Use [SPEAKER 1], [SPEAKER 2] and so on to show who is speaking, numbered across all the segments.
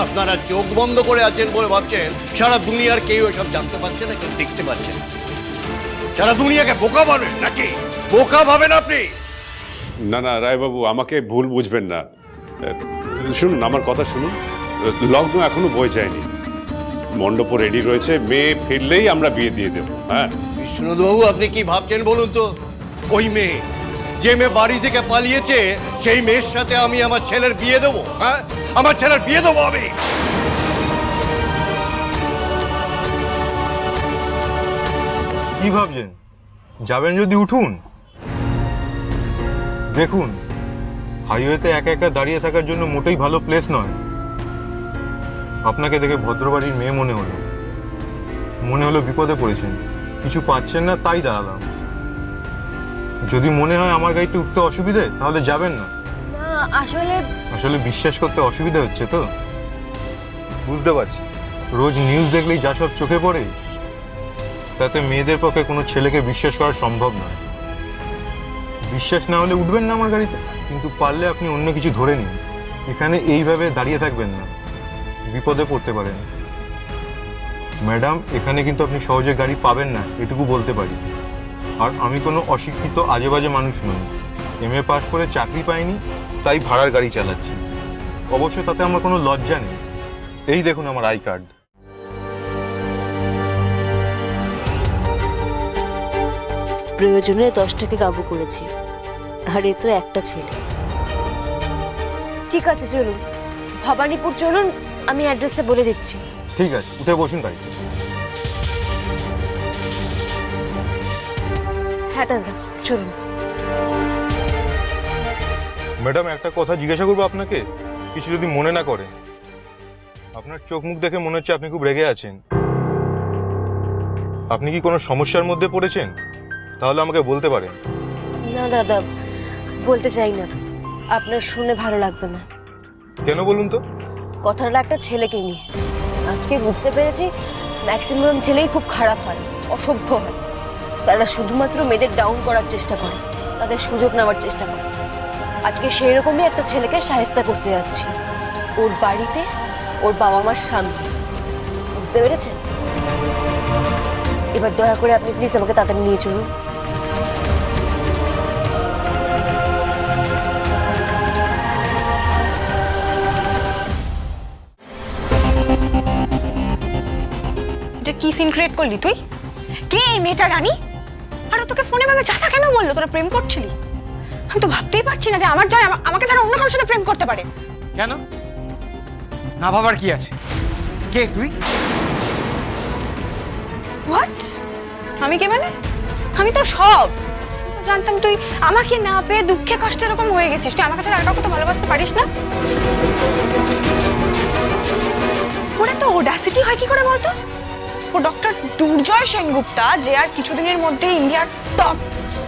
[SPEAKER 1] আপনারা চোখ বন্ধ করে আছেন বলে ভাবছেন সারা দুনিয়ার কেউ এসব জানতে পারছে না, কেউ দেখতে পাচ্ছে না। সারা দুনিয়াকে বোকা ভাবেন নাকি? বোকা ভাবেন আপনি?
[SPEAKER 2] না না রায়বাবু, আমাকে ভুল বুঝবেন না। শুনুন, আমার কথা শুনুন। লগ্ন এখনো বয়ে যায়নি, মণ্ডপ রেডি রয়েছে, মেয়ে ফিরলেই আমরা বিয়ে দিয়ে দেবো। হ্যাঁ
[SPEAKER 1] বিশ্বনাথবাবু, আপনি কি ভাবছেন বলুন তো? ওই মেয়ে, যে মেয়ে বাড়ি থেকে পালিয়েছে, সেই মেয়ের সাথে আমি আমার ছেলের বিয়ে দেবো? হ্যাঁ, আমার ছেলের বিয়ে দেবো আমি?
[SPEAKER 3] কি ভাবছেন? যাবেন যদি উঠুন। দেখুন, হাইওয়েতে একা একা দাঁড়িয়ে থাকার জন্য মোটেই ভালো প্লেস নয়। আপনাকে দেখে ভদ্রবাড়ির মেয়ে মনে হলো বিপদে পড়েছেন, কিছু পাচ্ছেন না, তাই দাঁড়ালাম। যদি মনে হয় আমার গাড়িতে উঠতে অসুবিধে, তাহলে যাবেন না। আসলে বিশ্বাস করতে অসুবিধা হচ্ছে তো? বুঝতে পারছি, রোজ নিউজ দেখলেই যা সব চোখে পড়ে, তাতে মেয়েদের পক্ষে কোনো ছেলেকে বিশ্বাস করা সম্ভব নয়। বিশ্বাস না হলে উঠবেন না আমার গাড়িতে, কিন্তু পারলে আপনি অন্য কিছু ধরে নিন। এখানে এইভাবে দাঁড়িয়ে থাকবেন না, বিপদে পড়তে পারেন। ম্যাডাম, এখানে কিন্তু আপনি সহজে গাড়ি পাবেন না, এটুকু বলতে পারি। আর আমি কোনো অশিক্ষিত আজে বাজে মানুষ নই। MA পাস করে চাকরি পাইনি, তাই ভাড়ার গাড়ি চালাচ্ছি। অবশ্য তাতে আমার কোনো লজ্জা নেই। এই দেখুন আমার আই কার্ড।
[SPEAKER 4] প্রয়োজনে 10টাকে কাবু করেছি, আর এ তো একটা ছেলে। ঠিক আছে, চলুন ভবানীপুর চলুন, আমি অ্যাড্রেসটা বলে দিচ্ছি।
[SPEAKER 3] ঠিক আছে, উঠে বসুন গাড়িতে।
[SPEAKER 4] হ্যাঁ দাদা, চলুন।
[SPEAKER 3] ম্যাডাম, একটা কথা জিজ্ঞাসা করবো আপনাকে, কিছু যদি মনে না করেন। আপনার চোখ মুখ দেখে মনে হচ্ছে আপনি খুব রেগে আছেন। আপনি কি কোনো সমস্যার মধ্যে পড়েছেন? তাহলে আমাকে বলতে পারেন।
[SPEAKER 4] না দাদা, বলতে চাই না, আপনার শুনে ভালো লাগবে না।
[SPEAKER 3] কেন বলুন তো?
[SPEAKER 4] কথাটা একটা ছেলেকে নিয়ে। আজকে বুঝতে পেরেছি ম্যাক্সিমাম ছেলেই খুব খারাপ হয়, অসভ্য হয়। তারা শুধুমাত্র মেয়েদের ডাউন করার চেষ্টা করে, তাদের সুযোগ নেওয়ার চেষ্টা করে। আজকে সেই রকমই একটা ছেলেকে সাহায্য করতে যাচ্ছি, ওর বাড়িতে ওর বাবা মার সামনে। বুঝতে পেরেছেন? এবার দয়া করে আপনি প্লিজ আমাকে তাড়াতাড়ি নিয়ে চলুন।
[SPEAKER 5] এটা কি সিন ক্রিয়েট করলি তুই? কে এই মেয়েটা রানী? আর ও তোকে ফোনে ভাবে যাতা কেন বললো তোরা প্রেম করছিলি? আমি তো ভাবতেই পারছি না যে আমাকে যেন অন্য কারোর সাথে প্রেম করতে পারে।
[SPEAKER 6] কেন না ভাবার কি আছে? কে তুই?
[SPEAKER 5] হোয়াট? আমি কে মানে? আমি তোর সব। জানতাম তুই আমাকে না পেয়ে দুঃখে কষ্টে এরকম হয়ে গেছিস। তুই আমার কাছে আর কাউকে তো ভালোবাসতে পারিস না। ওর তো অডাসিটি হয় কি করে বলতো? ও ডক্টর দুর্জয় সেনগুপ্তা, যে আর কিছুদিনের মধ্যে ইন্ডিয়ার top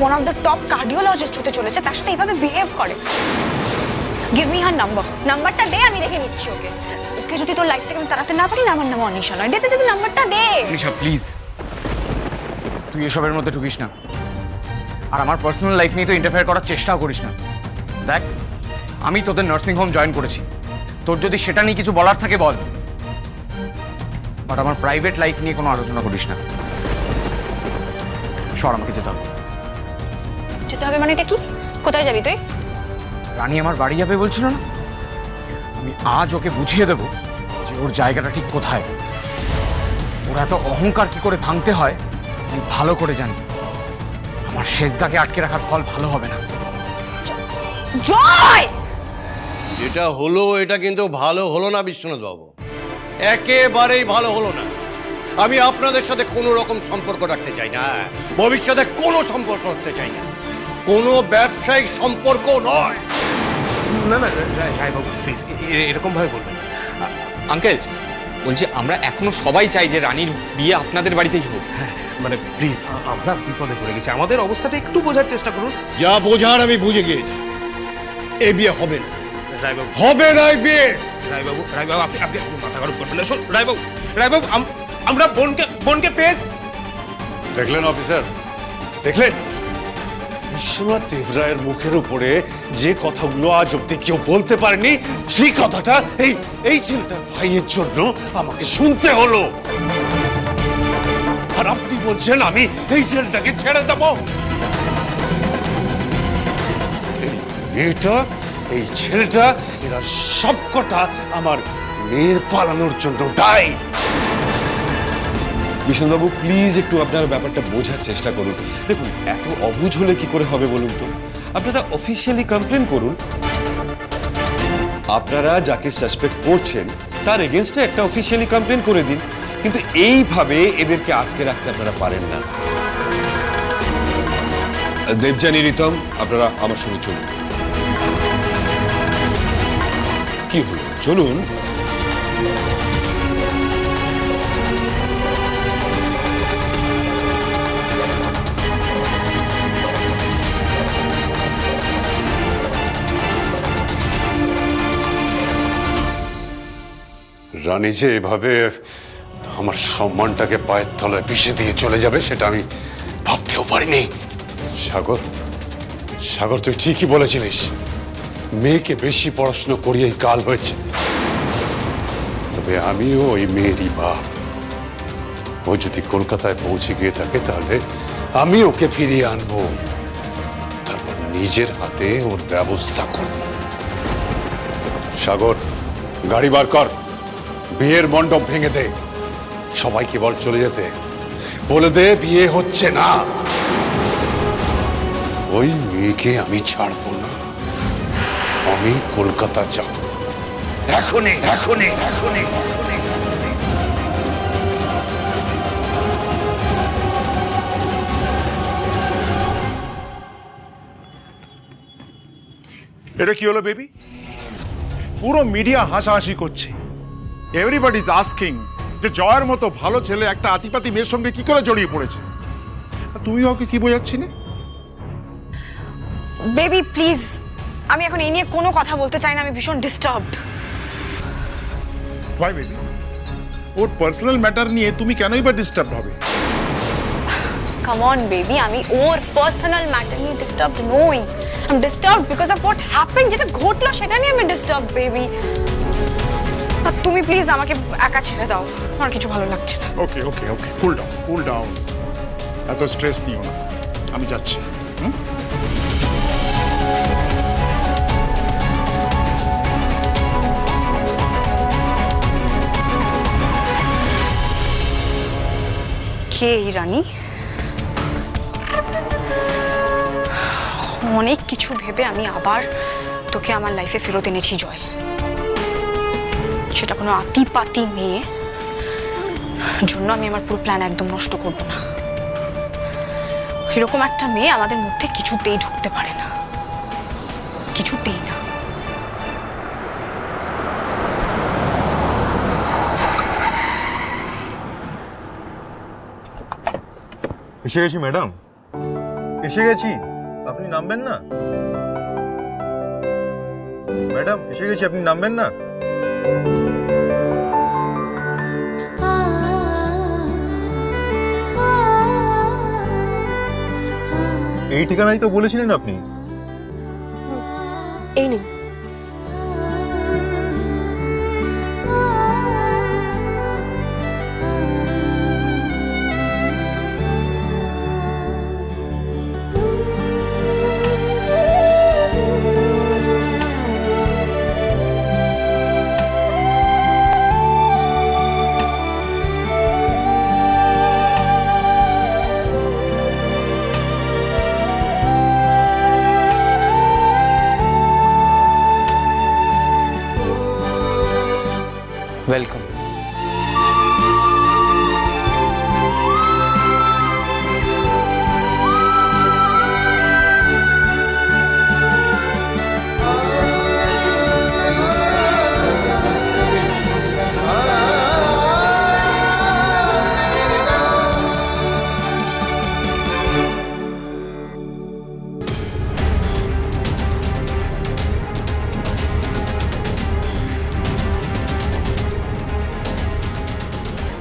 [SPEAKER 5] one of the top cardiologist হতে চলেছে, তার সাথে এইভাবে বিহেভ করে। গিভ মি হার নাম্বারটা দে, আমি দেখে নিচ্ছি ওকে। ওকে যদি তোর লাইফ থেকে আমি তাড়াতে না পারি না, আমার নাম অনিশা নয়। দে নাম্বারটা দে।
[SPEAKER 6] অনিশা প্লিজ, তুই এসবের মধ্যে ঢুকিস না, আর আমার পার্সোনাল লাইফ নিয়ে তো ইন্টারফেয়ার করার চেষ্টাও করিস না। দেখ, আমি তোদের নার্সিং হোম জয়েন করেছি, তোর যদি সেটা নিয়ে কিছু বলার থাকে বল, বাট আমার প্রাইভেট লাইফ নিয়ে কোনো আলোচনা করিস না। সর, আমাকে যেতে হবে।
[SPEAKER 5] যেতে হবে মানে এটা কি? কোথায় যাবি তুই?
[SPEAKER 6] রানী আমার বাড়ি যাবে বলছিল না? আমি আজ ওকে বুঝিয়ে দেব যে ওর জায়গাটা ঠিক কোথায়। ওরা এত অহংকার কি করে ভাঙতে হয় আমি ভালো করে জানি। আমার শেষদাকে আটকে রাখার ফল ভালো হবে না।
[SPEAKER 5] জয়!
[SPEAKER 1] যেটা হলো এটা কিন্তু ভালো হলো না বিশ্বনাথ বাবু, একেবারেই ভালো হলো না। আমি আপনাদের সাথে কোনো রকম সম্পর্ক রাখতে চাই না, ভবিষ্যতে কোনো সম্পর্ক রাখতে চাই না, কোনো ব্যবসায়িক সম্পর্ক নয়।
[SPEAKER 7] না না রায়বাবু, প্লিজ এরকম ভাবে বলবেন না।
[SPEAKER 8] আঙ্কেল বলছি, আমরা এখনো সবাই চাই যে রানীর বিয়ে আপনাদের বাড়িতেই হোক।
[SPEAKER 7] হ্যাঁ, মানে প্লিজ, আমরা বিপদে পড়ে গেছি, আমাদের অবস্থাটা একটু বোঝার চেষ্টা করুন।
[SPEAKER 1] যা বোঝার আমি বুঝে গিয়েছি, এ বিয়ে হবে না।
[SPEAKER 7] রায়বাবু,
[SPEAKER 1] হবে না এই বিয়ে।
[SPEAKER 7] রায়বাবু, আপনি আপনি মাথা গরম করবেন না। শোন রায়বাবু, আমরা বোনকে পেয়েছি।
[SPEAKER 2] দেখলেন অফিসার, দেখলেন? বিশ্বনাথ দেবরায়ের মুখের উপরে যে কথাগুলো আজ অব্দি কেউ বলতে পারেনি, সেই কথাটা এই ছেলেটার ভাইয়ের জন্য আমাকে শুনতে হলো। আর আপনি বলছেন আমি এই ছেলেটাকে ছেড়ে দেব? এই ছেলেটা এরা সবকটা আমার মেয়ের পালানোর জন্য দায়ী।
[SPEAKER 9] বিষ্ণুবাবু প্লিজ একটু আপনারা ব্যাপারটা বোঝার চেষ্টা করুন। দেখুন, এত অবুঝ হলে কি করে হবে বলুন তো? আপনারা অফিসিয়ালি কমপ্লেন করুন। আপনারা যাকে সাসপেক্ট করছেন তার এগেনস্টে একটা অফিসিয়ালি কমপ্লেন করে দিন, কিন্তু এইভাবে এদেরকে আটকে রাখতে আপনারা পারেন না। দেবযানী, রিতম, আপনারা আমার সঙ্গে চলুন। কি হলো, চলুন।
[SPEAKER 2] রানী যে এভাবে আমার সম্মানটাকে পায়ের তলায় পিষে দিয়ে চলে যাবে সেটা আমি ভাবতেও পারিনি। সাগর, সাগর, তুই ঠিকই বলেছিলিস, মেয়েকে বেশি পড়াশোনা করিয়েই কাল হয়েছে। তবে আমিও ওই মেয়েরই বাপ। ও যদি কলকাতায় পৌঁছে গিয়ে থাকে তাহলে আমি ওকে ফিরিয়ে আনবো, তারপর নিজের হাতে ওর ব্যবস্থা করব। সাগর, গাড়ি বার কর, বিয়ের মণ্ডপ ভেঙে দে, সবাইকে বল চলে যেতে, বলে দে বিয়ে হচ্ছে না। ওই মেয়েকে আমি ছাড়বো না, আমি কলকাতা যাব এখনই, এখনই, এখনই, এখনই।
[SPEAKER 10] এটা কি হলো বেবি? পুরো মিডিয়া হাসাহাসি করছে। এভরিবডি ইজ আস্কিং যে জয়ের মতো ভালো ছেলে একটা আতিপাতি মেয়ের সঙ্গে কি করে জড়িয়ে পড়েছে। আর তুমি ওকে কি বোঝাচ্ছিলে?
[SPEAKER 5] বেবি প্লিজ, আমি এখন এই নিয়ে কোনো কথা বলতে চাই না, আমি ভীষণ ডিস্টার্বড।
[SPEAKER 10] ভাই বেবি, ওর পার্সোনাল ম্যাটার নিয়ে তুমি কেনই বা ডিস্টার্ব হবে?
[SPEAKER 5] কাম অন বেবি, আমি ওর পার্সোনাল ম্যাটার নিয়ে ডিস্টার্বড নই। I am disturbed because of what happened, যেটা ঘটলো সেটা নিয়ে আমি ডিস্টার্বড বেবি। আর তুমি প্লিজ আমাকে একা ছেড়ে দাও, আমার কিছু ভালো লাগছে না।
[SPEAKER 10] ওকে ওকে ওকে, কুল ডাউন, কুল ডাউন, এত স্ট্রেস নিও না, আমি যাচ্ছি।
[SPEAKER 5] কে এই রানী? অনেক কিছু ভেবে আমি আবার তোকে আমার লাইফে ফেরত এনেছি জয়। সেটা কোনো আতিপাতি মেয়ে জন্য আমি আমার পুরো প্ল্যান একদম নষ্ট করব না। এরকম একটা মেয়ে আমাদের মধ্যে কিছুতেই ঢুকতে পারে না, কিছুতেই না।
[SPEAKER 3] এসে গেছি ম্যাডাম, এসে গেছি, আপনি নামবেন না? ম্যাডাম এসে গেছি, আপনি নামবেন না? এই ঠিকানাই তো বলেছিলেন আপনি।
[SPEAKER 4] এই নিন।
[SPEAKER 6] ওয়েলকাম।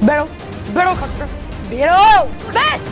[SPEAKER 5] বেরো, বেরো, বেরো,
[SPEAKER 4] ব্যাস,